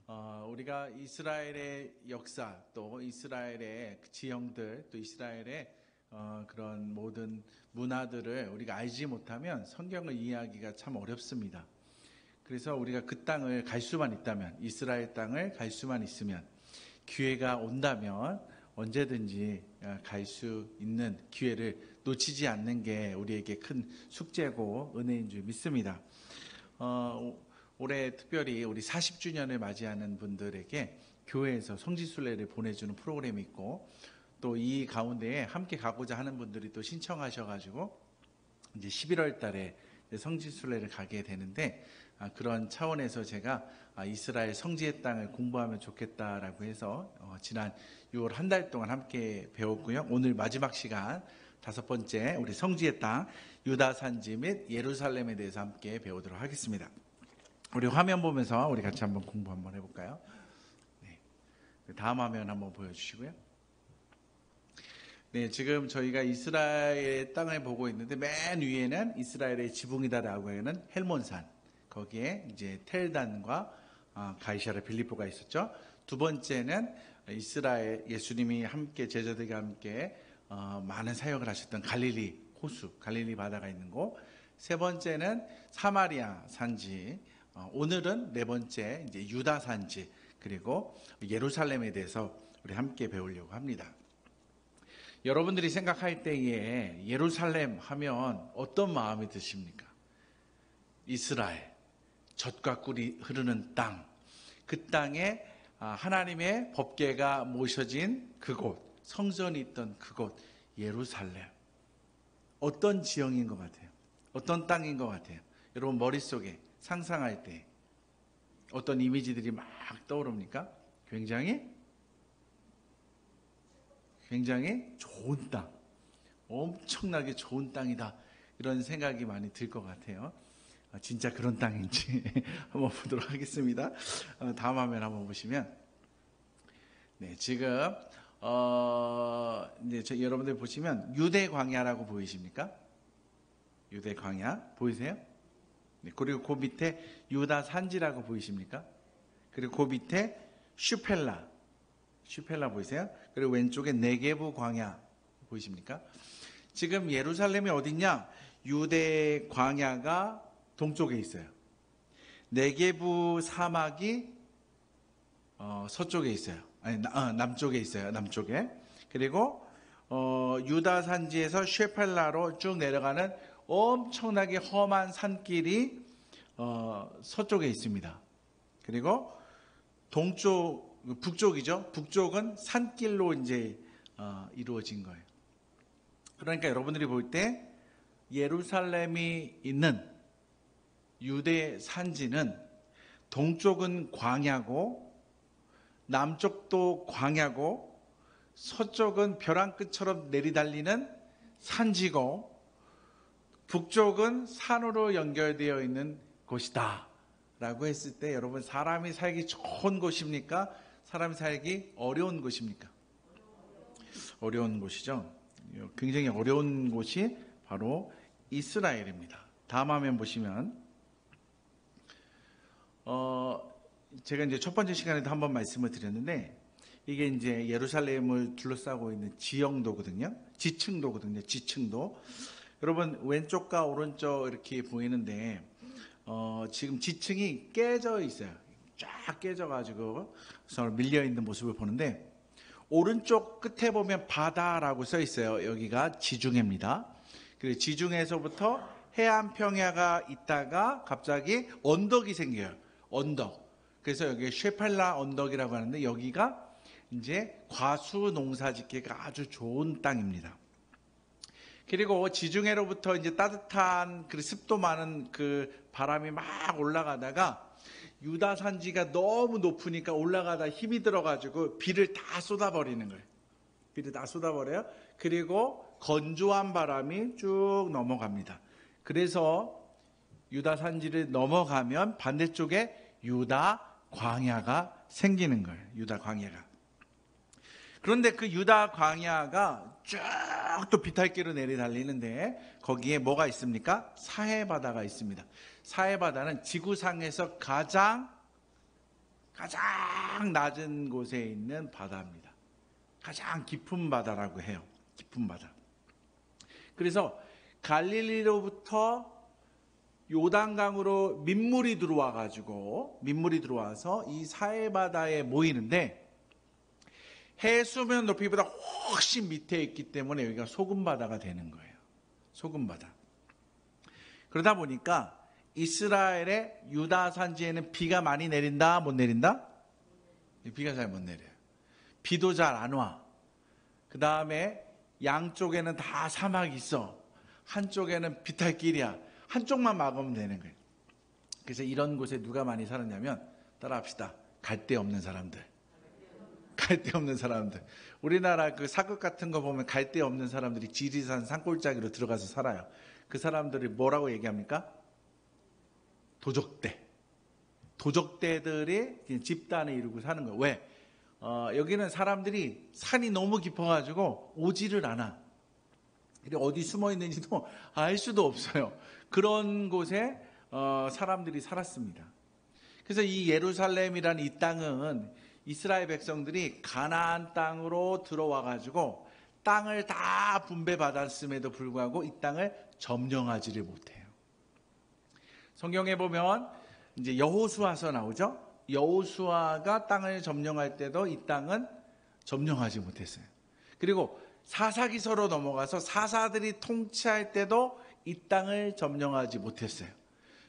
우리가 이스라엘의 역사, 또 이스라엘의 지형들, 또 이스라엘의 그런 모든 문화들을 우리가 알지 못하면 성경을 이해하기가 참 어렵습니다. 그래서 우리가 그 땅을 갈 수만 있다면, 이스라엘 땅을 갈 수만 있으면, 기회가 온다면 언제든지 갈 수 있는 기회를 놓치지 않는 게 우리에게 큰 숙제고 은혜인 줄 믿습니다. 올해 특별히 우리 40주년을 맞이하는 분들에게 교회에서 성지순례를 보내주는 프로그램이 있고, 또 이 가운데에 함께 가고자 하는 분들이 또 신청하셔가지고 이제 11월 달에 성지순례를 가게 되는데, 그런 차원에서 제가 이스라엘 성지의 땅을 공부하면 좋겠다라고 해서 지난 6월 한 달 동안 함께 배웠고요. 오늘 마지막 시간 5번째 우리 성지의 땅 유다 산지 및 예루살렘에 대해서 함께 배우도록 하겠습니다. 우리 화면 보면서 우리 같이 한번 공부 한번 해볼까요? 네. 다음 화면 한번 보여주시고요. 네, 지금 저희가 이스라엘의 땅을 보고 있는데 맨 위에는 이스라엘의 지붕이다라고 하는 헬몬산, 거기에 이제 텔단과 가이사랴 빌립보가 있었죠. 두 번째는 이스라엘 예수님이 함께 제자들과 함께 많은 사역을 하셨던 갈릴리 호수, 갈릴리 바다가 있는 곳. 세 번째는 사마리아 산지. 오늘은 네 번째 이제 유다 산지, 그리고 예루살렘에 대해서 우리 함께 배우려고 합니다. 여러분들이 생각할 때에 예루살렘 하면 어떤 마음이 드십니까? 이스라엘, 젖과 꿀이 흐르는 땅, 그 땅에 하나님의 법궤가 모셔진 그곳, 성전이 있던 그곳, 예루살렘. 어떤 지형인 것 같아요? 어떤 땅인 것 같아요? 여러분 머릿속에 상상할 때 어떤 이미지들이 막 떠오릅니까? 굉장히 좋은 땅, 엄청나게 좋은 땅이다, 이런 생각이 많이 들 것 같아요. 진짜 그런 땅인지 한번 보도록 하겠습니다. 다음 화면 한번 보시면, 네, 지금 이제 여러분들 보시면 유대 광야라고 보이십니까? 유대 광야 보이세요? 네, 그리고 그 밑에 유다 산지라고 보이십니까? 그리고 그 밑에 슈펠라 보이세요? 그리고 왼쪽에 네게부 광야 보이십니까? 지금 예루살렘이 어디냐? 유대 광야가 동쪽에 있어요. 네게부 사막이 서쪽에 있어요. 아니, 남쪽에 있어요. 남쪽에. 그리고 유다 산지에서 쉐펠라로 쭉 내려가는 엄청나게 험한 산길이 서쪽에 있습니다. 그리고 북쪽이죠. 북쪽은 산길로 이제 이루어진 거예요. 그러니까 여러분들이 볼 때 예루살렘이 있는 유대 산지는 동쪽은 광야고, 남쪽도 광야고, 서쪽은 벼랑 끝처럼 내리달리는 산지고, 북쪽은 산으로 연결되어 있는 곳이다 라고 했을 때, 여러분 사람이 살기 좋은 곳입니까? 사람이 살기 어려운 곳입니까? 어려운 곳이죠. 굉장히 어려운 곳이 바로 이스라엘입니다. 다음 화면 보시면, 제가 이제 첫 번째 시간에도 한번 말씀을 드렸는데, 이게 이제 예루살렘을 둘러싸고 있는 지형도거든요. 지층도. 여러분 왼쪽과 오른쪽 이렇게 보이는데, 지금 지층이 깨져 있어요. 쫙 깨져가지고 서로 밀려 있는 모습을 보는데, 오른쪽 끝에 보면 바다라고 써 있어요. 여기가 지중해입니다. 그리고 지중해에서부터 해안 평야가 있다가 갑자기 언덕이 생겨요. 언덕. 그래서 여기 쉐팔라 언덕이라고 하는데, 여기가 이제 과수 농사 짓기가 아주 좋은 땅입니다. 그리고 지중해로부터 이제 따뜻한 그 습도 많은 그 바람이 막 올라가다가 유다 산지가 너무 높으니까 올라가다 힘이 들어가지고 비를 다 쏟아버리는 거예요. 비를 다 쏟아버려요. 그리고 건조한 바람이 쭉 넘어갑니다. 그래서 유다 산지를 넘어가면 반대쪽에 유다 광야가 생기는 거예요. 유다 광야가. 그런데 그 유다 광야가 쭉 또 비탈길로 내려달리는데, 거기에 뭐가 있습니까? 사해 바다가 있습니다. 사해 바다는 지구상에서 가장 가장 낮은 곳에 있는 바다입니다. 가장 깊은 바다라고 해요. 깊은 바다. 그래서 갈릴리로부터 요단강으로 민물이 들어와서 이 사해바다에 모이는데, 해수면 높이보다 훨씬 밑에 있기 때문에 여기가 소금바다가 되는 거예요. 소금바다. 그러다 보니까 이스라엘의 유다 산지에는 비가 많이 내린다, 못 내린다? 비가 잘 못 내려요. 비도 잘 안 와. 그 다음에 양쪽에는 다 사막이 있어. 한쪽에는 비탈길이야. 한쪽만 막으면 되는 거예요. 그래서 이런 곳에 누가 많이 살았냐면, 따라합시다. 갈데 없는 사람들. 갈데 없는 사람들. 우리나라 그 사극 같은 거 보면 갈데 없는 사람들이 지리산 산골짜기로 들어가서 살아요. 그 사람들이 뭐라고 얘기합니까? 도적대. 도적대들이 집단을 이루고 사는 거예요. 왜? 여기는 사람들이 산이 너무 깊어가지고 오지를 않아. 어디 숨어 있는지도 알 수도 없어요. 그런 곳에 사람들이 살았습니다. 그래서 이 예루살렘이라는 이 땅은 이스라엘 백성들이 가나안 땅으로 들어와가지고 땅을 다 분배받았음에도 불구하고 이 땅을 점령하지를 못해요. 성경에 보면 이제 여호수아서 나오죠. 여호수아가 땅을 점령할 때도 이 땅은 점령하지 못했어요. 그리고 사사기서로 넘어가서 사사들이 통치할 때도 이 땅을 점령하지 못했어요.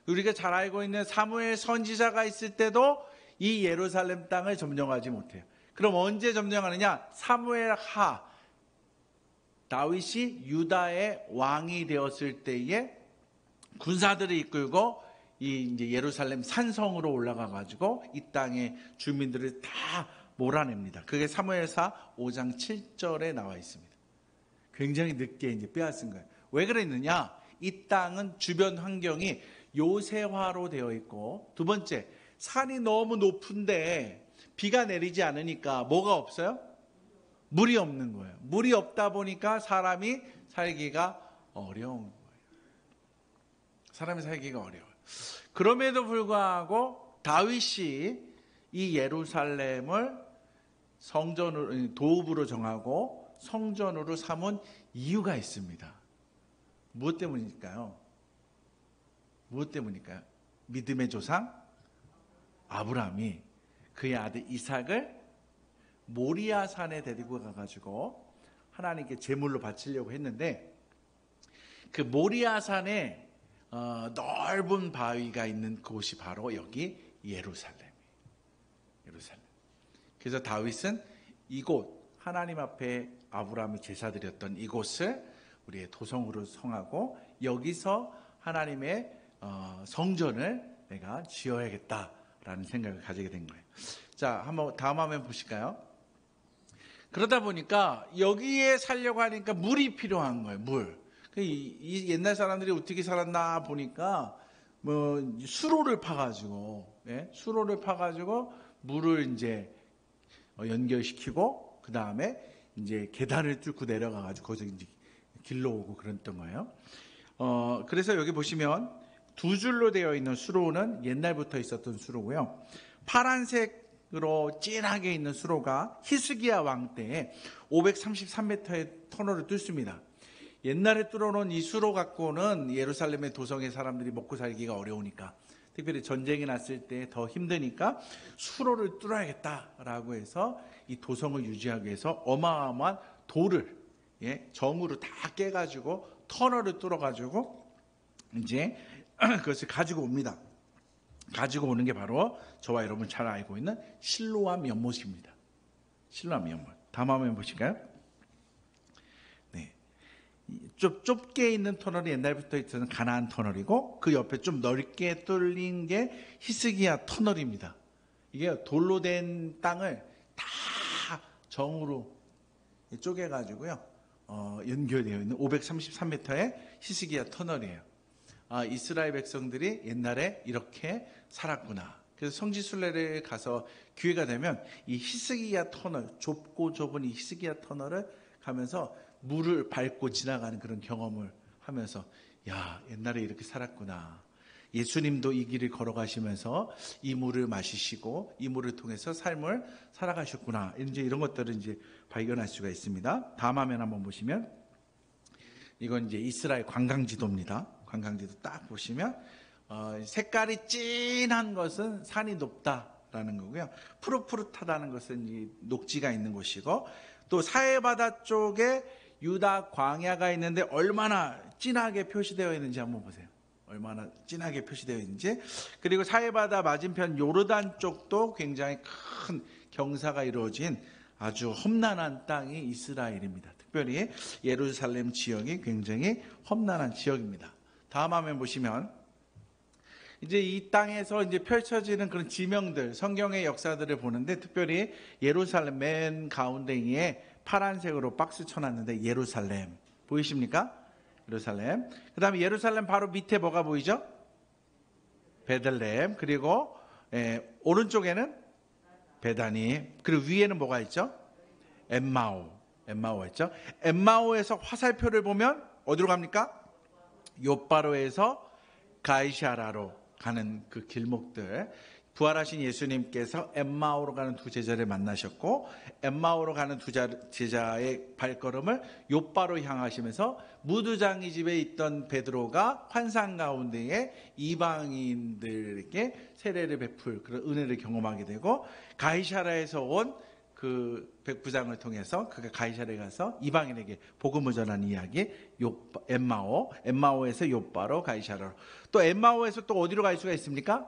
우리가 잘 알고 있는 사무엘 선지자가 있을 때도 이 예루살렘 땅을 점령하지 못해요. 그럼 언제 점령하느냐? 사무엘 하, 다윗이 유다의 왕이 되었을 때에 군사들을 이끌고 이제 예루살렘 산성으로 올라가 가지고 이 땅의 주민들을 다 몰아냅니다. 그게 사무엘사 5장 7절에 나와 있습니다. 굉장히 늦게 이제 빼앗은 거예요. 왜 그랬느냐? 이 땅은 주변 환경이 요새화로 되어 있고, 두 번째, 산이 너무 높은데 비가 내리지 않으니까 뭐가 없어요? 물이 없는 거예요. 물이 없다 보니까 사람이 살기가 어려운 거예요. 사람이 살기가 어려워요. 그럼에도 불구하고 다윗이 이 예루살렘을 성전으로, 도읍으로 정하고 성전으로 삼은 이유가 있습니다. 무엇 때문일까요? 무엇 때문일까요? 믿음의 조상 아브라함이 그의 아들 이삭을 모리아 산에 데리고 가가지고 하나님께 제물로 바치려고 했는데, 그 모리아 산에 넓은 바위가 있는 곳이 바로 여기 예루살렘이에요. 예루살렘. 그래서 다윗은 이곳, 하나님 앞에 아브라함이 제사 드렸던 이곳을 우리의 도성으로 성하고 여기서 하나님의 성전을 내가 지어야겠다라는 생각을 가지게 된 거예요. 자, 한번 다음 화면 보실까요? 그러다 보니까 여기에 살려고 하니까 물이 필요한 거예요. 물. 이 옛날 사람들이 어떻게 살았나 보니까 뭐 수로를 파가지고, 수로를 파가지고 물을 이제 연결시키고 그 다음에 이제 계단을 뚫고 내려가가지고 거기서 이제 길러 오고 그랬던 거예요. 그래서 여기 보시면 두 줄로 되어 있는 수로는 옛날부터 있었던 수로고요. 파란색으로 진하게 있는 수로가 히스기야 왕 때에 533m의 터널을 뚫습니다. 옛날에 뚫어놓은 이 수로 갖고는 예루살렘의 도성의 사람들이 먹고 살기가 어려우니까, 특별히 전쟁이 났을 때 더 힘드니까 수로를 뚫어야겠다라고 해서 이 도성을 유지하기 위해서 어마어마한 돌을 정으로 다 깨가지고 터널을 뚫어가지고 이제 그것을 가지고 옵니다. 가지고 오는 게 바로 저와 여러분 잘 알고 있는 실로암 연못입니다. 실로암 연못. 다음 화면 보실까요? 네. 좁게 있는 터널이 옛날부터 있었던 가나안 터널이고, 그 옆에 좀 넓게 뚫린 게 히스기야 터널입니다. 이게 돌로 된 땅을 다 정으로 쪼개가지고요, 연결되어 있는 533m의 히스기야 터널이에요. 이스라엘 백성들이 옛날에 이렇게 살았구나. 그래서 성지순례를 가서 기회가 되면 이 히스기야 터널, 좁고 좁은 이 히스기야 터널을 가면서 물을 밟고 지나가는 그런 경험을 하면서, 야, 옛날에 이렇게 살았구나. 예수님도 이 길을 걸어가시면서 이 물을 마시시고 이 물을 통해서 삶을 살아가셨구나. 이제 이런 것들을 이제 발견할 수가 있습니다. 다음 화면 한번 보시면 이건 이제 이스라엘 관광지도입니다. 관광지도 딱 보시면 색깔이 진한 것은 산이 높다라는 거고요. 푸릇푸릇하다는 것은 이 녹지가 있는 곳이고, 또 사해바다 쪽에 유다 광야가 있는데 얼마나 진하게 표시되어 있는지 한번 보세요. 얼마나 진하게 표시되어 있는지. 그리고 사해바다 맞은편 요르단 쪽도 굉장히 큰 경사가 이루어진 아주 험난한 땅이 이스라엘입니다. 특별히 예루살렘 지역이 굉장히 험난한 지역입니다. 다음 화면 보시면 이제 이 땅에서 이제 펼쳐지는 그런 지명들, 성경의 역사들을 보는데, 특별히 예루살렘 맨 가운데에 파란색으로 박스 쳐놨는데 예루살렘 보이십니까? 예루살렘. 그 다음에 예루살렘 바로 밑에 뭐가 보이죠? 베들레헴. 그리고 오른쪽에는 베다니. 그리고 위에는 뭐가 있죠? 엠마오가 있죠. 엠마오에서 화살표를 보면 어디로 갑니까? 욥바로에서 가이샤라로 가는 그 길목들. 부활하신 예수님께서 엠마오로 가는 두 제자를 만나셨고, 엠마오로 가는 두 제자의 발걸음을 욥바로 향하시면서 무두장이 집에 있던 베드로가 환상 가운데에 이방인들에게 세례를 베풀 그런 은혜를 경험하게 되고, 가이사라에서 온 그 백부장을 통해서 그가 가이사라에 가서 이방인에게 복음을 전한 이야기, 엠마오에서 욥바로 가이사라로. 또 엠마오에서 또 어디로 갈 수가 있습니까?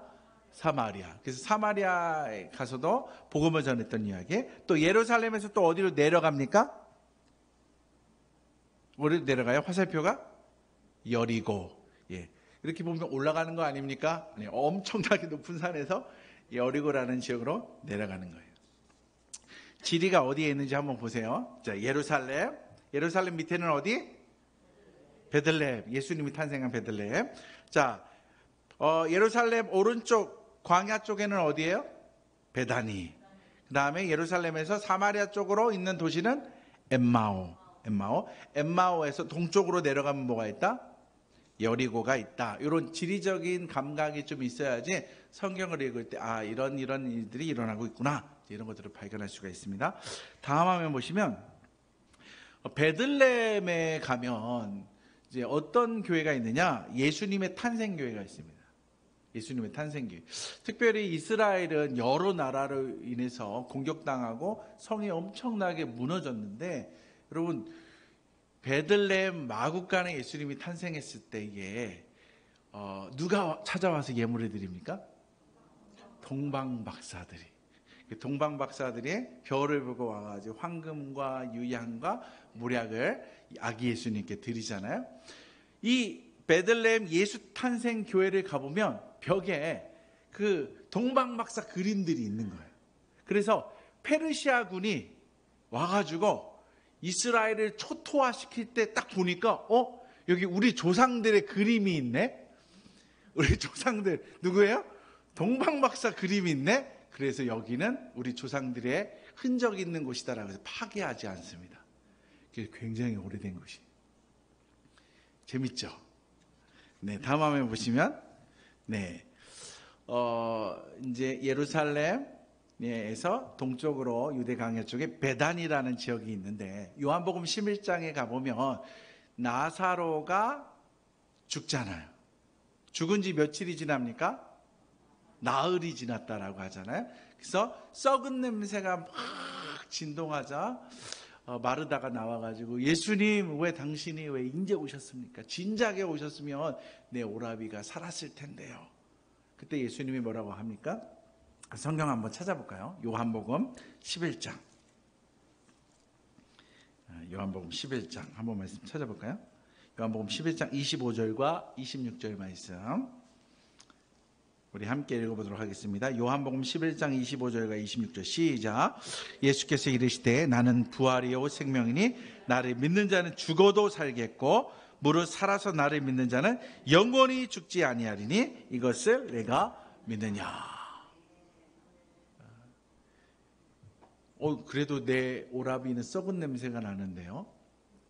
사마리아. 그래서 사마리아에 가서도 복음을 전했던 이야기. 또 예루살렘에서 또 어디로 내려갑니까? 어디로 내려가요? 화살표가 여리고. 예. 이렇게 보면 올라가는 거 아닙니까? 아니, 엄청나게 높은 산에서 여리고라는 지역으로 내려가는 거예요. 지리가 어디에 있는지 한번 보세요. 자, 예루살렘 밑에는 어디? 베들레헴. 예수님이 탄생한 베들레헴. 자, 예루살렘 오른쪽 광야 쪽에는 어디예요? 베다니. 그 다음에 예루살렘에서 사마리아 쪽으로 있는 도시는 엠마오에서 동쪽으로 내려가면 뭐가 있다? 여리고가 있다. 이런 지리적인 감각이 좀 있어야지 성경을 읽을 때 이런 일들이 일어나고 있구나, 이런 것들을 발견할 수가 있습니다. 다음 화면 보시면 베들레헴에 가면 이제 어떤 교회가 있느냐? 예수님의 탄생교회가 있습니다. 예수님의 탄생교회. 특별히 이스라엘은 여러 나라로 인해서 공격당하고 성이 엄청나게 무너졌는데, 여러분 베들레헴 마구간에 예수님이 탄생했을 때에 누가 찾아와서 예물을 드립니까? 동방박사들이. 동방박사들이 별을 보고 와가지고 황금과 유향과 물약을 아기 예수님께 드리잖아요. 이 베들레헴 예수 탄생 교회를 가보면 벽에 그 동방박사 그림들이 있는 거예요. 그래서 페르시아군이 와가지고 이스라엘을 초토화시킬 때 딱 보니까 여기 우리 조상들의 그림이 있네. 우리 조상들 누구예요? 동방박사 그림이 있네. 그래서 여기는 우리 조상들의 흔적이 있는 곳이다라고 해서 파괴하지 않습니다. 굉장히 오래된 곳이에요. 재밌죠? 네, 다음 화면 보시면 이제 예루살렘에서 동쪽으로 유대 강야 쪽에 베단이라는 지역이 있는데, 요한복음 11장에 가보면 나사로가 죽잖아요. 죽은 지 며칠이 지납니까? 나흘이 지났다라고 하잖아요. 그래서 썩은 냄새가 막 진동하자 마르다가 나와가지고, 예수님 왜 당신이 왜 이제 오셨습니까? 진작에 오셨으면 내 오라비가 살았을 텐데요. 그때 예수님이 뭐라고 합니까? 성경 한번 찾아볼까요? 요한복음 11장. 요한복음 11장 한번 말씀 찾아볼까요? 요한복음 11장 25절과 26절 말씀 우리 함께 읽어보도록 하겠습니다. 요한복음 11장 25절과 26절 시작. 예수께서 이르시되 나는 부활이요 생명이니 나를 믿는 자는 죽어도 살겠고 무릇 살아서 나를 믿는 자는 영원히 죽지 아니하리니 이것을 내가 믿느냐. 그래도 내 오라비는 썩은 냄새가 나는데요,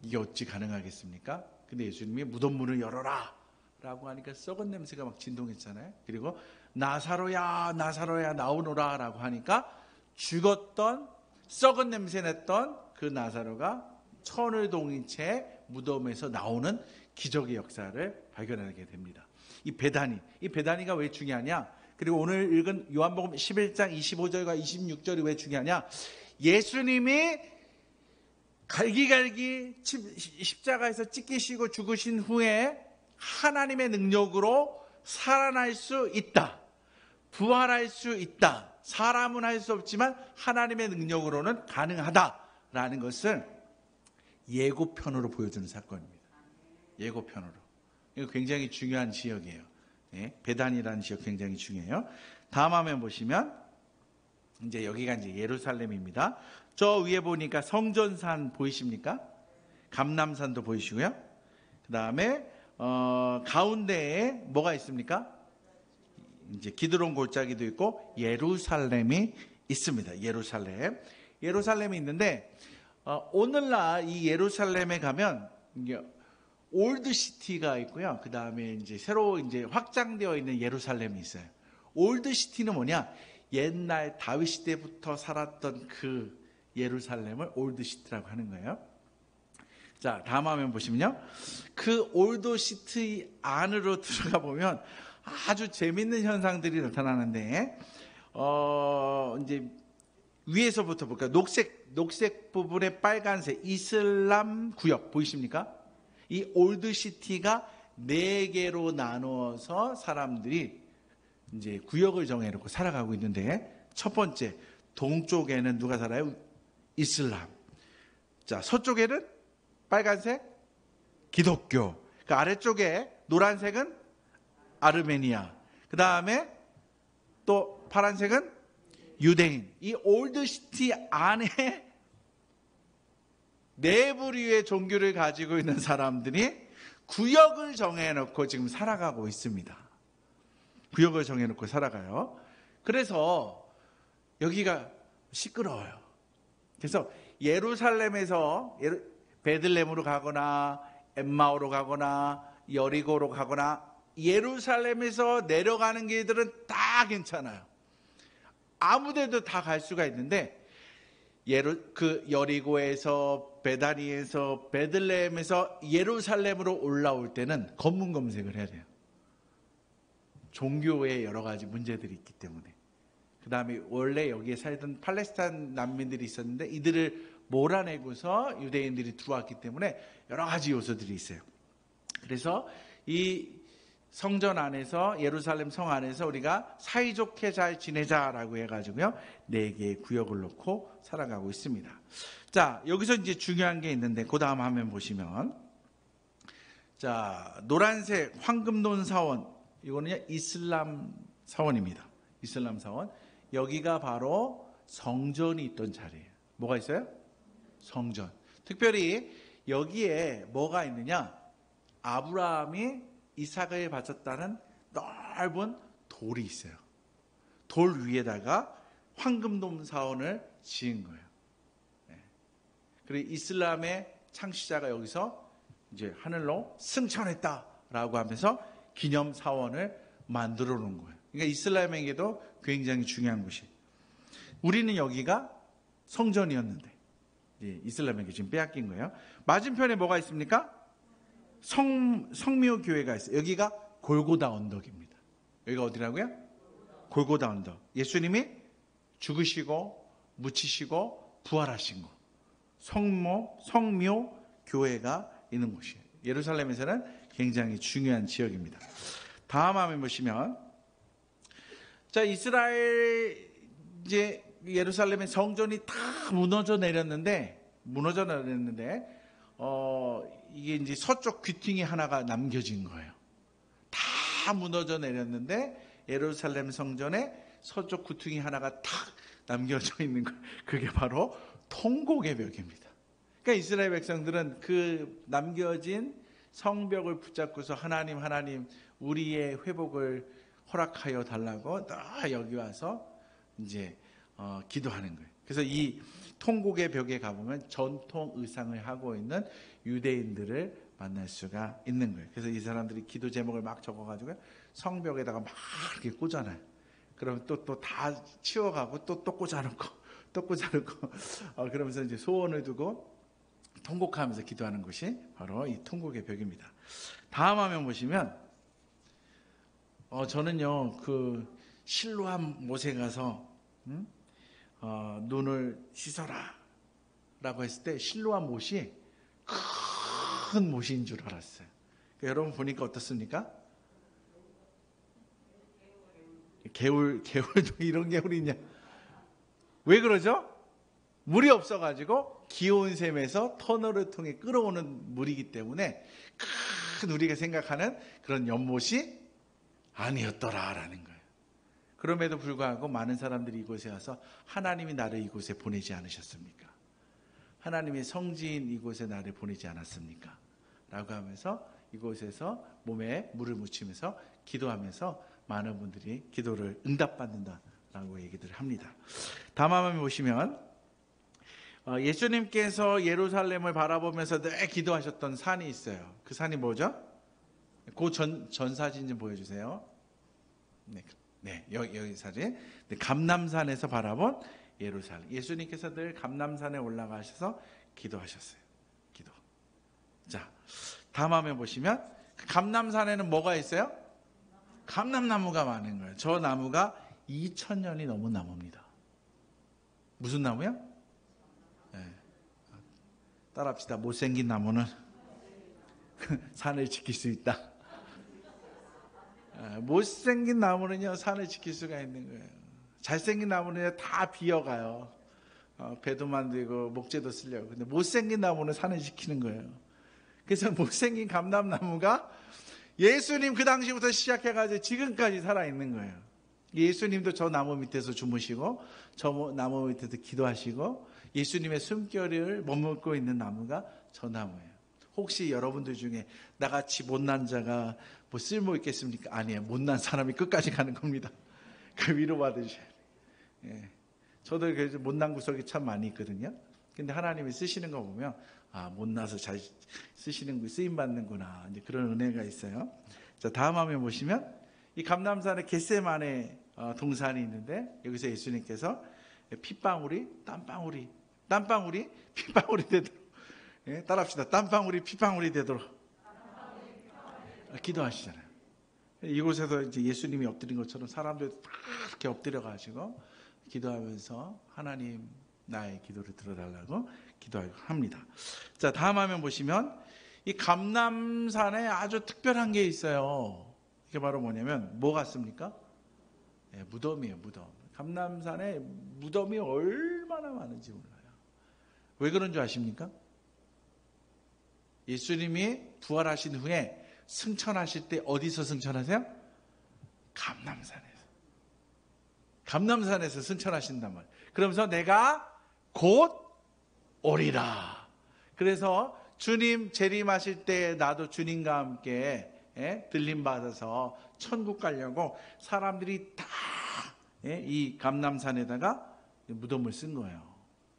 이게 어찌 가능하겠습니까? 근데 예수님이 무덤 문을 열어라 라고 하니까 썩은 냄새가 막 진동했잖아요. 그리고 나사로야 나사로야 나오너라 라고 하니까 죽었던 썩은 냄새 냈던 그 나사로가 천을 동인 채 무덤에서 나오는 기적의 역사를 발견하게 됩니다. 이 베다니가 왜 중요하냐? 그리고 오늘 읽은 요한복음 11장 25절과 26절이 왜 중요하냐? 예수님이 갈기갈기 십자가에서 찢기시고 죽으신 후에 하나님의 능력으로 살아날 수 있다. 부활할 수 있다. 사람은 할 수 없지만 하나님의 능력으로는 가능하다라는 것을 예고편으로 보여주는 사건입니다. 예고편으로. 이거 굉장히 중요한 지역이에요. 네, 베단이라는 지역 굉장히 중요해요. 다음 화면 보시면 이제 여기가 이제 예루살렘입니다. 저 위에 보니까 성전산 보이십니까? 감람산도 보이시고요. 그 다음에 가운데에 뭐가 있습니까? 이제 기드론 골짜기도 있고 예루살렘이 있습니다. 예루살렘이 있는데 오늘날 이 예루살렘에 가면 이게 올드시티가 있고요. 그 다음에 이제 새로 이제 확장되어 있는 예루살렘이 있어요. 올드시티는 뭐냐? 옛날 다윗 시대부터 살았던 그 예루살렘을 올드시티라고 하는 거예요. 자, 다음 화면 보시면요. 그 올드시티 안으로 들어가 보면 아주 재밌는 현상들이 나타나는데, 이제 위에서부터 볼까요? 녹색 부분에 빨간색 이슬람 구역 보이십니까? 이 올드시티가 4개로 나누어서 사람들이 이제 구역을 정해놓고 살아가고 있는데, 첫 번째 동쪽에는 누가 살아요? 이슬람. 자, 서쪽에는 빨간색 기독교. 그 아래쪽에 노란색은 아르메니아. 그 다음에 또 파란색은 유대인. 이 올드시티 안에 4부류의 종교를 가지고 있는 사람들이 구역을 정해놓고 지금 살아가고 있습니다. 구역을 정해놓고 살아가요. 그래서 여기가 시끄러워요. 그래서 예루살렘에서 베들레헴으로 가거나 엠마오로 가거나 여리고로 가거나 예루살렘에서 내려가는 길들은 다 괜찮아요. 아무데도 다 갈 수가 있는데 그 여리고에서 베다니에서 베들레헴에서 예루살렘으로 올라올 때는 검문 검색을 해야 돼요. 종교에 여러 가지 문제들이 있기 때문에. 그 다음에 원래 여기에 살던 팔레스타인 난민들이 있었는데 이들을 몰아내고서 유대인들이 들어왔기 때문에 여러 가지 요소들이 있어요. 그래서 이 성전 안에서 예루살렘 성 안에서 우리가 사이좋게 잘 지내자라고 해가지고요 4개의 구역을 놓고 살아가고 있습니다. 자, 여기서 이제 중요한 게 있는데 그 다음 화면 보시면 자, 노란색 황금돈 사원, 이거는 이슬람 사원입니다. 이슬람 사원. 여기가 바로 성전이 있던 자리예요. 뭐가 있어요? 성전. 특별히 여기에 뭐가 있느냐? 아브라함이 이삭을 바쳤다는 넓은 돌이 있어요. 돌 위에다가 황금돔 사원을 지은 거예요. 그리고 이슬람의 창시자가 여기서 이제 하늘로 승천했다라고 하면서 기념 사원을 만들어 놓은 거예요. 그러니까 이슬람에게도 굉장히 중요한 곳이에요. 우리는 여기가 성전이었는데 이슬람에게 지금 빼앗긴 거예요. 맞은편에 뭐가 있습니까? 성묘 교회가 있어요. 여기가 골고다 언덕입니다. 여기가 어디라고요? 골고다 언덕. 예수님이 죽으시고 묻히시고 부활하신 곳. 성묘 교회가 있는 곳이에요. 예루살렘에서는 굉장히 중요한 지역입니다. 다음 화면 보시면 자, 이스라엘 이제 예루살렘의 성전이 다 무너져 내렸는데 이게 이제 서쪽 귀퉁이 하나가 남겨진 거예요. 다 무너져 내렸는데 예루살렘 성전에 서쪽 귀퉁이 하나가 탁 남겨져 있는 거, 그게 바로 통곡의 벽입니다. 그러니까 이스라엘 백성들은 그 남겨진 성벽을 붙잡고서 하나님 우리의 회복을 허락하여 달라고 다 여기 와서 이제 기도하는 거예요. 그래서 이 통곡의 벽에 가보면 전통 의상을 하고 있는 유대인들을 만날 수가 있는 거예요. 그래서 이 사람들이 기도 제목을 막 적어가지고 성벽에다가 막 이렇게 꽂아놔요. 그러면 또 다 치워가고 또 꽂아놓고 또 꽂아놓고 그러면서 이제 소원을 두고 통곡하면서 기도하는 것이 바로 이 통곡의 벽입니다. 다음 화면 보시면 저는요 그 실로암 못에 가서 눈을 씻어라 라고 했을 때 실로암 못이 큰 못인 줄 알았어요. 그러니까 여러분 보니까 어떻습니까? 개울도 이런 개울이 있냐? 왜 그러죠? 물이 없어가지고 기온 샘에서 터널을 통해 끌어오는 물이기 때문에 큰 우리가 생각하는 그런 연못이 아니었더라라는 거예요. 그럼에도 불구하고 많은 사람들이 이곳에 와서 하나님이 나를 이곳에 보내지 않으셨습니까? 하나님의 성지인 이곳에 나를 보내지 않았습니까? 라고 하면서 이곳에서 몸에 물을 묻히면서 기도하면서 많은 분들이 기도를 응답받는다라고 얘기들을 합니다. 다음 화면 보시면 예수님께서 예루살렘을 바라보면서 늘 기도하셨던 산이 있어요. 그 산이 뭐죠? 그 전 사진 좀 보여주세요. 네, 여기 사진. 감람산에서 바라본 예루살렘. 예수님께서 늘 감람산에 올라가셔서 기도하셨어요. 기도. 자, 다음 화면 보시면 감람산에는 뭐가 있어요? 감람나무가 많은 거예요. 저 나무가 2000년이 넘은 나무입니다. 무슨 나무요? 네. 따라합시다. 못생긴 나무는 산을 지킬 수 있다. 못생긴 나무는요 산을 지킬 수가 있는 거예요. 잘생긴 나무는 다 비어가요. 배도 만들고 목재도 쓰려고. 근데 못생긴 나무는 산을 지키는 거예요. 그래서 못생긴 감람나무가 예수님 그 당시부터 시작해가지고 지금까지 살아있는 거예요. 예수님도 저 나무 밑에서 주무시고 저 나무 밑에서 기도하시고 예수님의 숨결을 머물고 있는 나무가 저 나무예요. 혹시 여러분들 중에 나같이 못난 자가 뭐 쓸모 있겠습니까? 아니에요. 못난 사람이 끝까지 가는 겁니다. 그 위로 받으셔야 돼요. 예. 저도 그래서 못난 구석이 참 많이 있거든요. 근데 하나님이 쓰시는 거 보면 못나서 잘 쓰시는 쓰임 받는구나. 이제 그런 은혜가 있어요. 자, 다음 화면 보시면 이 감람산에 겟세마네 동산이 있는데 여기서 예수님께서 핏방울이 땀방울이 핏방울이 되도록 따라합시다. 땀방울이 핏방울이 되도록 기도하시잖아요. 이곳에서 이제 예수님이 엎드린 것처럼 사람들 다 이렇게 엎드려 가지고 기도하면서 하나님 나의 기도를 들어달라고 기도합니다. 자, 다음 화면 보시면 이 감람산에 아주 특별한 게 있어요. 이게 바로 뭐냐면 뭐 같습니까? 네, 무덤이에요. 무덤. 감람산에 무덤이 얼마나 많은지 몰라요. 왜 그런 줄 아십니까? 예수님이 부활하신 후에 승천하실 때 어디서 승천하세요? 감람산에서 승천하신단 말이에요. 그러면서 내가 곧 오리라. 그래서 주님 재림하실 때 나도 주님과 함께 들림 받아서 천국 가려고 사람들이 다 이 감람산에다가 무덤을 쓴 거예요.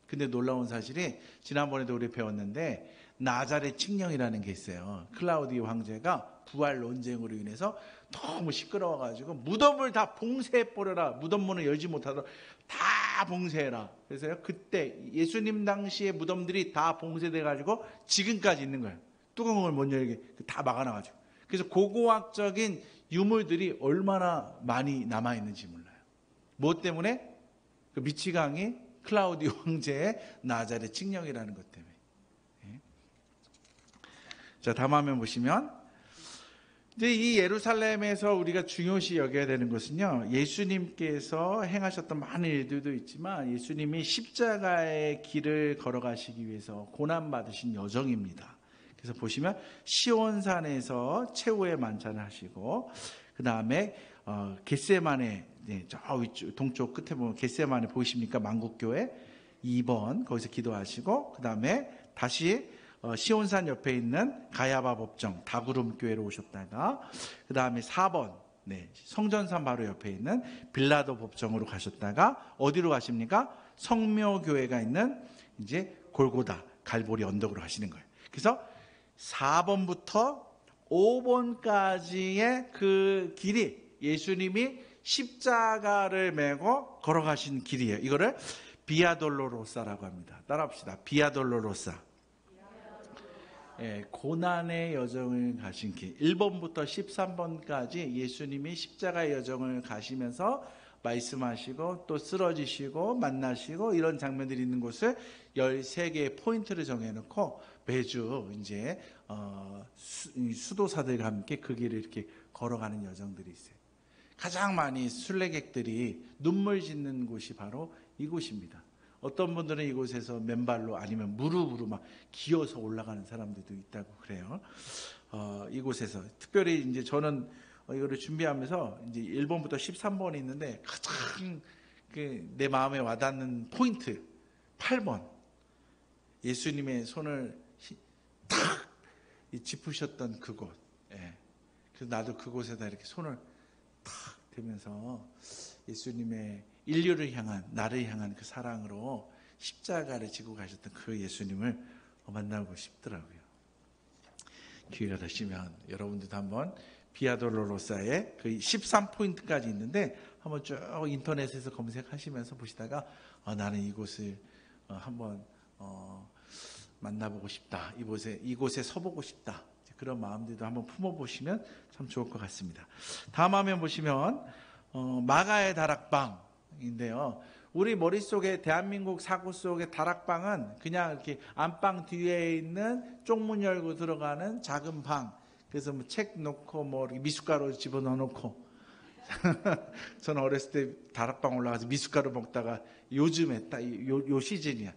근데 놀라운 사실이 지난번에도 우리 배웠는데 나자렛 칙령이라는 게 있어요. 클라우디오 황제가 부활 논쟁으로 인해서 너무 시끄러워가지고 무덤을 다 봉쇄해버려라. 무덤 문을 열지 못하도록 다 봉쇄해라. 그래서요 그때 예수님 당시의 무덤들이 다 봉쇄돼가지고 지금까지 있는 거예요. 뚜껑을 못 열게 다 막아놔가지고. 그래서 고고학적인 유물들이 얼마나 많이 남아있는지 몰라요. 뭐 때문에? 그 미치광이 클라우디오 황제의 나자렛 칙령이라는 것 때문에. 자, 다음 화면 보시면 이제 이 예루살렘에서 우리가 중요시 여겨야 되는 것은요, 예수님께서 행하셨던 많은 일들도 있지만 예수님이 십자가의 길을 걸어가시기 위해서 고난받으신 여정입니다. 그래서 보시면 시온산에서 최후의 만찬을 하시고 그 다음에 겟세마네, 저 위쪽 동쪽 끝에 보면 겟세마네 보이십니까? 만국교회 2번 거기서 기도하시고 그 다음에 다시 시온산 옆에 있는 가야바 법정 다구름 교회로 오셨다가 그 다음에 4번 성전산 바로 옆에 있는 빌라도 법정으로 가셨다가 어디로 가십니까? 성묘교회가 있는 이제 골고다 갈보리 언덕으로 가시는 거예요. 그래서 4번부터 5번까지의 그 길이 예수님이 십자가를 메고 걸어가신 길이에요. 이거를 비아 돌로로사라고 합니다. 따라합시다. 비아 돌로로사. 예, 고난의 여정을 가신 길. 1번부터 13번까지 예수님이 십자가의 여정을 가시면서 말씀하시고 또 쓰러지시고 만나시고 이런 장면들이 있는 곳을 13개의 포인트를 정해놓고 매주 이제 수도사들과 함께 그 길을 이렇게 걸어가는 여정들이 있어요. 가장 많이 순례객들이 눈물 짓는 곳이 바로 이곳입니다. 어떤 분들은 이곳에서 맨발로 아니면 무릎으로 막 기어서 올라가는 사람들도 있다고 그래요. 이곳에서 특별히 이제 저는 이거를 준비하면서 이제 1번부터 13번이 있는데 가장 내 마음에 와닿는 포인트 8번 예수님의 손을 탁 짚으셨던 그곳. 예. 그래서 나도 그곳에다 이렇게 손을 탁 대면서 예수님의 인류를 향한 나를 향한 그 사랑으로 십자가를 지고 가셨던 그 예수님을 만나고 싶더라고요. 기회가 되시면 여러분들도 한번 비아돌로로사의 그 13포인트까지 있는데 한번 쭉 인터넷에서 검색하시면서 보시다가 나는 이곳을 한번 만나보고 싶다. 이곳에 서보고 싶다. 그런 마음들도 한번 품어보시면 참 좋을 것 같습니다. 다음 화면 보시면 마가의 다락방인데요. 우리 머릿속에 대한민국 사고 속의 다락방은 그냥 이렇게 안방 뒤에 있는 쪽문 열고 들어가는 작은 방. 그래서 뭐 책 놓고 뭐 이렇게 미숫가루 집어넣어 놓고 저는 어렸을 때 다락방 올라가서 미숫가루 먹다가 요즘에 딱 요 시즌이야.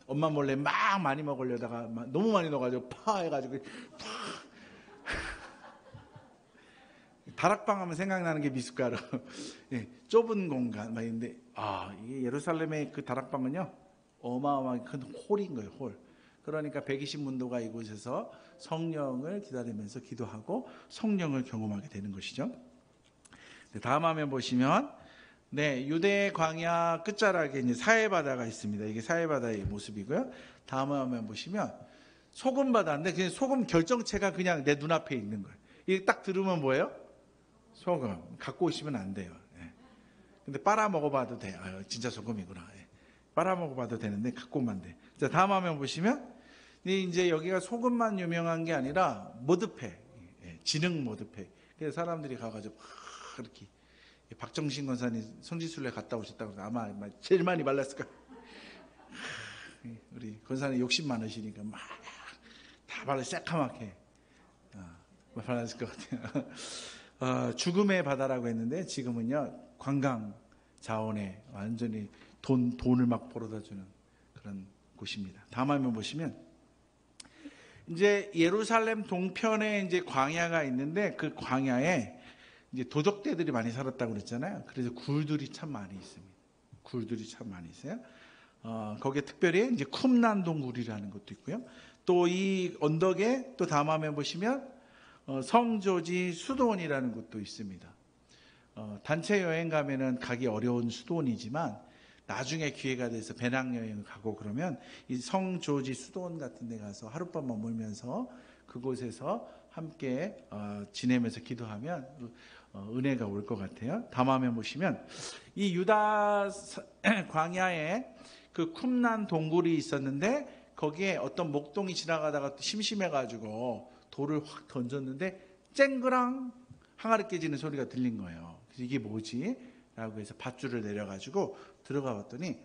엄마 몰래 막 많이 먹으려다가 너무 많이 넣어가지고 파 해가지고 다락방 하면 생각나는 게 미숫가루. 예, 좁은 공간 막 있는데 이게 예루살렘의 그 다락방은요 어마어마하게 큰 홀인 거예요. 홀. 그러니까 120문도가 이곳에서 성령을 기다리면서 기도하고 성령을 경험하게 되는 것이죠. 다음 화면 보시면 유대 광야 끝자락에 이제 사해바다가 있습니다. 이게 사해바다의 모습이고요. 다음 화면 보시면 소금바다인데 그냥 소금 결정체가 그냥 내 눈앞에 있는 거예요. 이게 딱 들으면 뭐예요? 소금. 갖고 오시면 안 돼요. 예. 근데 빨아 먹어봐도 돼요. 진짜 소금이구나. 예. 빨아 먹어봐도 되는데 갖고 오면 안 돼. 자, 다음 화면 보시면 이제 여기가 소금만 유명한 게 아니라 모드팩, 진흙 모드팩. 그래서 사람들이 가가지고 이렇게 박정신 권사님 성지순례 갔다 오셨다고 해서 아마 제일 많이 발랐을 거예요. 우리 권사님 욕심 많으시니까 막 다 발라 새까맣게 발랐을 것 같아요. 죽음의 바다라고 했는데 지금은요 관광 자원에 완전히 돈을 막 벌어다주는 그런 곳입니다. 다음 화면 보시면 이제 예루살렘 동편에 이제 광야가 있는데 그 광야에 이제 도적대들이 많이 살았다고 그랬잖아요. 그래서 굴들이 참 많이 있습니다. 굴들이 참 많이 있어요. 거기에 특별히 이제 쿰난 동굴이라는 것도 있고요. 또 이 언덕에 또 다음 화면 보시면 성조지 수도원이라는 곳도 있습니다. 단체 여행 가면은 가기 어려운 수도원이지만 나중에 기회가 돼서 배낭여행을 가고 그러면 이 성조지 수도원 같은 데 가서 하룻밤만 몰면서 그곳에서 함께 지내면서 기도하면 은혜가 올 것 같아요. 다음 화면 보시면 이 유다 광야에 그 쿰난 동굴이 있었는데 거기에 어떤 목동이 지나가다가 심심해가지고 돌을 확 던졌는데 쨍그랑 항아리 깨지는 소리가 들린 거예요. 그래서 이게 뭐지? 라고 해서 밧줄을 내려가지고 들어가 봤더니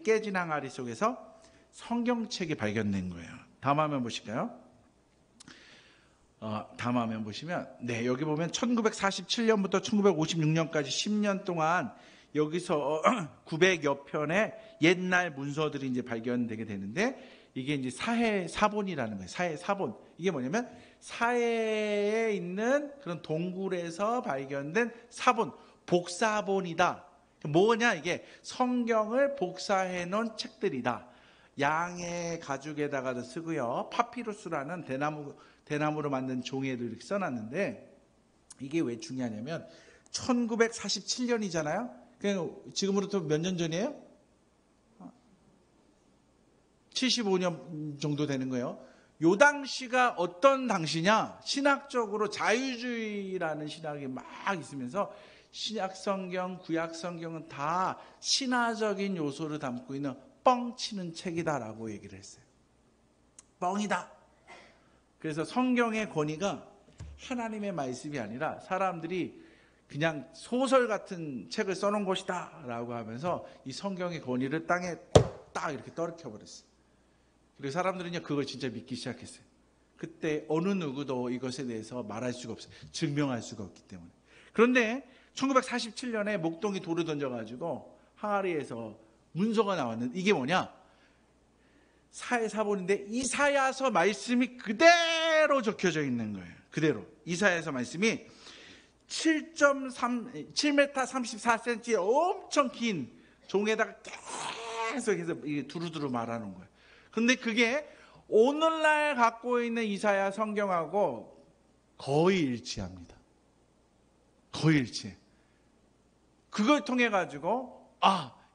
깨진 항아리 속에서 성경책이 발견된 거예요. 다음 화면 보실까요? 다음 화면 보시면 여기 보면 1947년부터 1956년까지 10년 동안 여기서 900여 편의 옛날 문서들이 이제 발견되게 되는데 이게 이제 사해 사본이라는 거예요. 사해 사본. 이게 뭐냐면 사해에 있는 그런 동굴에서 발견된 사본, 복사본이다. 뭐냐 이게 성경을 복사해 놓은 책들이다. 양의 가죽에다가도 쓰고요. 파피루스라는 대나무로 만든 종이에도 이렇게 써놨는데 이게 왜 중요하냐면 1947년이잖아요. 지금으로부터 몇 년 전이에요? 75년 정도 되는 거예요. 요 당시가 어떤 당시냐? 신학적으로 자유주의라는 신학이 막 있으면서 신약 성경, 구약 성경은 다 신화적인 요소를 담고 있는 뻥치는 책이다라고 얘기를 했어요. 뻥이다. 그래서 성경의 권위가 하나님의 말씀이 아니라 사람들이 그냥 소설 같은 책을 써놓은 것이다 라고 하면서 이 성경의 권위를 땅에 딱 이렇게 떨어뜨려 버렸어요. 그리고 사람들은 그걸 진짜 믿기 시작했어요. 그때 어느 누구도 이것에 대해서 말할 수가 없어요. 증명할 수가 없기 때문에. 그런데 1947년에 목동이 돌을 던져가지고 항아리에서 문서가 나왔는데 이게 뭐냐? 사본인데 이사야서 말씀이 그대로 적혀져 있는 거예요. 그대로. 이사야서 말씀이 7m 34cm의 엄청 긴 종에다가 계속 해서 두루두루 말하는 거예요. 근데 그게 오늘날 갖고 있는 이사야 성경하고 거의 일치합니다. 거의 일치해. 그걸 통해 가지고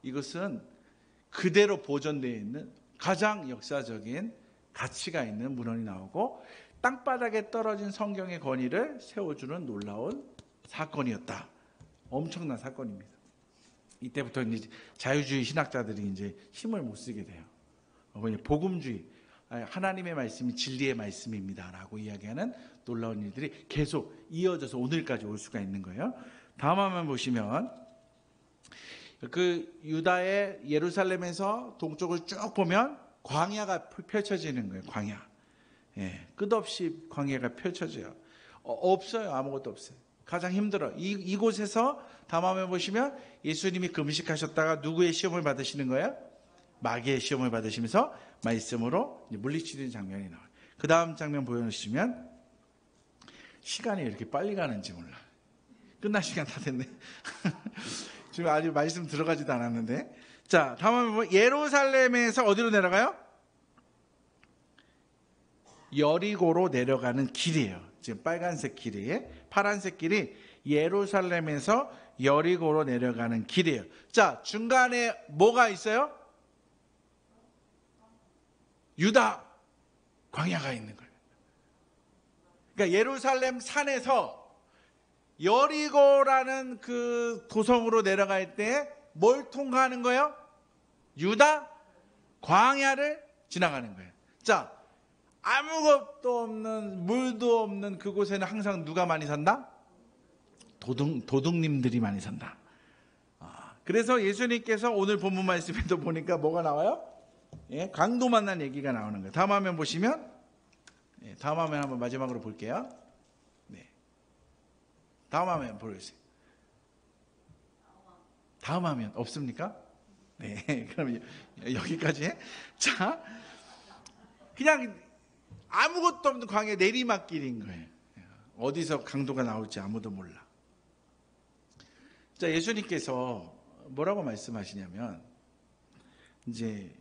이것은 그대로 보존되어 있는 가장 역사적인 가치가 있는 문헌이 나오고 땅바닥에 떨어진 성경의 권위를 세워주는 놀라운 사건이었다. 엄청난 사건입니다. 이때부터 이제 자유주의 신학자들이 이제 힘을 못 쓰게 돼요. 복음주의, 하나님의 말씀이 진리의 말씀입니다라고 이야기하는 놀라운 일들이 계속 이어져서 오늘까지 올 수가 있는 거예요. 다음 화면 보시면 그 유다의 예루살렘에서 동쪽을 쭉 보면 광야가 펼쳐지는 거예요. 광야. 끝없이 광야가 펼쳐져요. 없어요. 아무것도 없어요. 가장 힘들어. 이곳에서 다음 화면 보시면 예수님이 금식하셨다가 누구의 시험을 받으시는 거예요? 마귀의 시험을 받으시면서 말씀으로 물리치는 장면이 나와요. 그 다음 장면 보여주시면 시간이 이렇게 빨리 가는지 몰라. 끝날 시간 다 됐네. 지금 아직 말씀 들어가지도 않았는데. 자, 다음 화면 보면 예루살렘에서 어디로 내려가요? 여리고로 내려가는 길이에요. 지금 빨간색 길이, 파란색 길이 예루살렘에서 여리고로 내려가는 길이에요. 자, 중간에 뭐가 있어요? 유다 광야가 있는 거예요. 그러니까 예루살렘 산에서 여리고라는 그 도성으로 내려갈 때 뭘 통과하는 거예요? 유다 광야를 지나가는 거예요. 자, 아무것도 없는, 물도 없는 그곳에는 항상 누가 많이 산다? 도둑님들이 많이 산다. 그래서 예수님께서 오늘 본문 말씀에도 보니까 뭐가 나와요? 강도 만난 얘기가 나오는 거예요. 다음 화면 보시면, 다음 화면 한번 마지막으로 볼게요. 다음 화면 보여주세요. 다음 화면 없습니까? 네, 그럼 여기까지. 자, 그냥 아무것도 없는 광야 내리막길인 거예요. 어디서 강도가 나올지 아무도 몰라. 자, 예수님께서 뭐라고 말씀하시냐면, 이제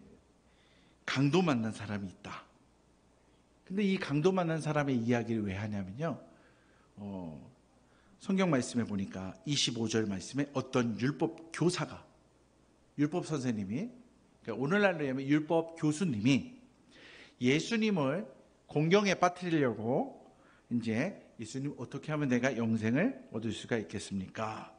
강도 만난 사람이 있다. 근데 이 강도 만난 사람의 이야기를 왜 하냐면요. 성경 말씀에 보니까 25절 말씀에 어떤 율법 교사가, 율법 선생님이, 그러니까 오늘날로 하면 율법 교수님이 예수님을 공경에 빠뜨리려고 이제 예수님 어떻게 하면 내가 영생을 얻을 수가 있겠습니까?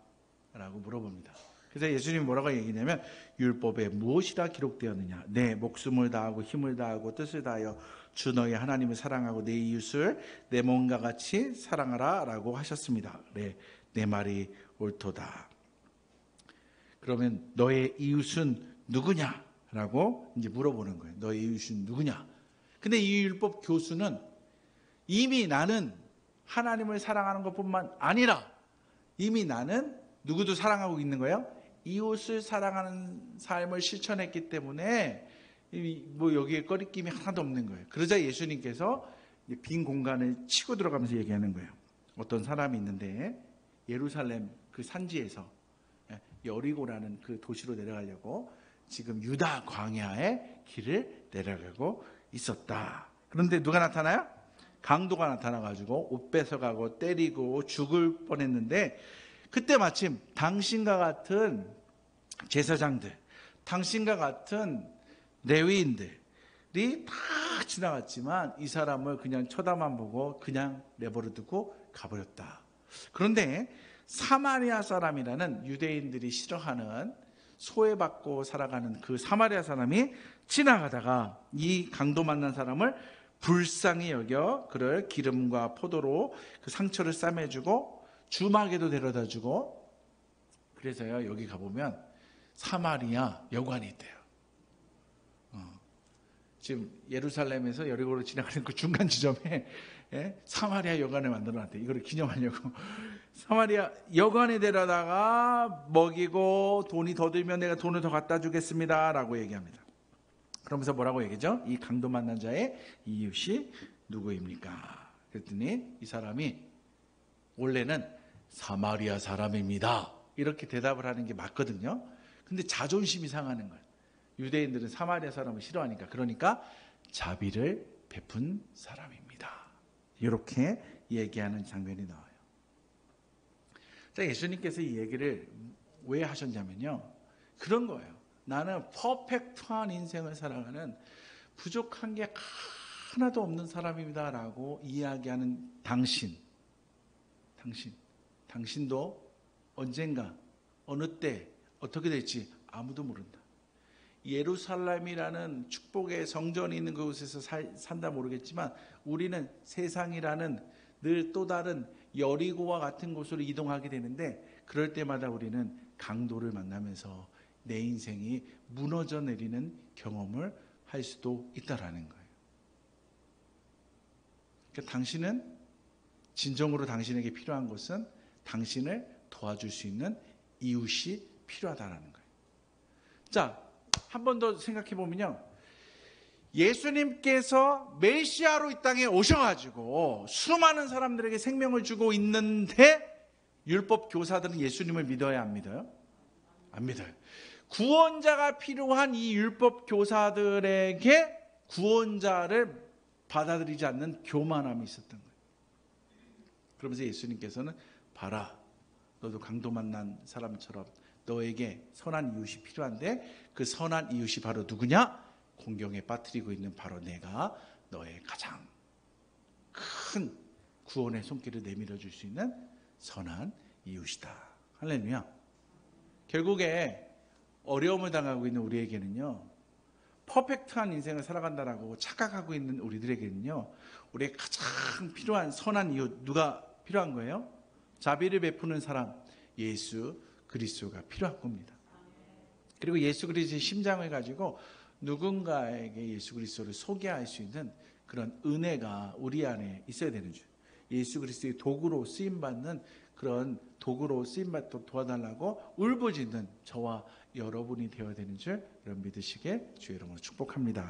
라고 물어봅니다. 그래서 예수님이 뭐라고 얘기냐면 율법에 무엇이라 기록되었느냐? 내 목숨을 다하고 힘을 다하고 뜻을 다하여 주 너희 하나님을 사랑하고 내 이웃을 내 몸과 같이 사랑하라 라고 하셨습니다. 내 말이 옳도다. 그러면 너의 이웃은 누구냐? 라고 이제 물어보는 거예요. 너의 이웃은 누구냐? 근데 이 율법 교수는 이미 나는 하나님을 사랑하는 것뿐만 아니라 이미 나는 누구도 사랑하고 있는 거예요? 이웃을 사랑하는 삶을 실천했기 때문에 뭐 여기에 꺼리낌이 하나도 없는 거예요. 그러자 예수님께서 빈 공간을 치고 들어가면서 얘기하는 거예요. 어떤 사람이 있는데 예루살렘 그 산지에서 여리고라는 그 도시로 내려가려고 지금 유다 광야의 길을 내려가고 있었다. 그런데 누가 나타나요? 강도가 나타나가지고 옷 뺏어가고 때리고 죽을 뻔했는데 그때 마침 당신과 같은 제사장들, 당신과 같은 레위인들이 다 지나갔지만 이 사람을 그냥 쳐다만 보고 그냥 내버려 두고 가버렸다. 그런데 사마리아 사람이라는 유대인들이 싫어하는 소외받고 살아가는 그 사마리아 사람이 지나가다가 이 강도 만난 사람을 불쌍히 여겨 그를 기름과 포도로 그 상처를 싸매주고 주막에도 데려다주고, 그래서요 여기 가보면 사마리아 여관이 있대요. 지금 예루살렘에서 여리고로 지나가는 그 중간 지점에 사마리아 여관을 만들어놨대요. 이거를 기념하려고. 사마리아 여관에 데려다가 먹이고 돈이 더 들면 내가 돈을 더 갖다 주겠습니다 라고 얘기합니다. 그러면서 뭐라고 얘기죠? 이 강도 만난 자의 이웃이 누구입니까? 그랬더니 이 사람이 원래는 사마리아 사람입니다 이렇게 대답을 하는 게 맞거든요. 근데 자존심이 상하는 거예요. 유대인들은 사마리아 사람을 싫어하니까. 그러니까 자비를 베푼 사람입니다. 이렇게 얘기하는 장면이 나와요. 자, 예수님께서 이 얘기를 왜 하셨냐면요, 그런 거예요. 나는 퍼펙트한 인생을 살아가는 부족한 게 하나도 없는 사람입니다 라고 이야기하는 당신도 언젠가 어느 때 어떻게 될지 아무도 모른다. 예루살렘이라는 축복의 성전이 있는 그곳에서 산다 모르겠지만 우리는 세상이라는 늘 또 다른 여리고와 같은 곳으로 이동하게 되는데, 그럴 때마다 우리는 강도를 만나면서 내 인생이 무너져 내리는 경험을 할 수도 있다라는 거예요. 그러니까 당신은 진정으로 당신에게 필요한 것은 당신을 도와줄 수 있는 이웃이 필요하다라는 거예요. 자, 한 번 더 생각해 보면요, 예수님께서 메시아로 이 땅에 오셔가지고 수많은 사람들에게 생명을 주고 있는데 율법 교사들은 예수님을 믿어야 안 믿어요? 안 믿어요. 구원자가 필요한 이 율법 교사들에게 구원자를 받아들이지 않는 교만함이 있었던 거예요. 그러면서 예수님께서는 봐라, 너도 강도 만난 사람처럼 너에게 선한 이웃이 필요한데 그 선한 이웃이 바로 누구냐? 공경에 빠뜨리고 있는 바로 내가 너의 가장 큰 구원의 손길을 내밀어 줄 수 있는 선한 이웃이다. 할렐루야. 결국에 어려움을 당하고 있는 우리에게는요, 퍼펙트한 인생을 살아간다라고 착각하고 있는 우리들에게는요, 우리의 가장 필요한 선한 이웃, 누가 필요한 거예요? 자비를 베푸는 사람, 예수 그리스도가 필요한 겁니다. 그리고 예수 그리스도의 심장을 가지고 누군가에게 예수 그리스도를 소개할 수 있는 그런 은혜가 우리 안에 있어야 되는 줄, 예수 그리스도의 도구로 쓰임받는 그런 도구로 쓰임받도록 도와달라고 울부짖는 저와 여러분이 되어야 되는 줄 여러분 믿으시게 주의 이름으로 축복합니다.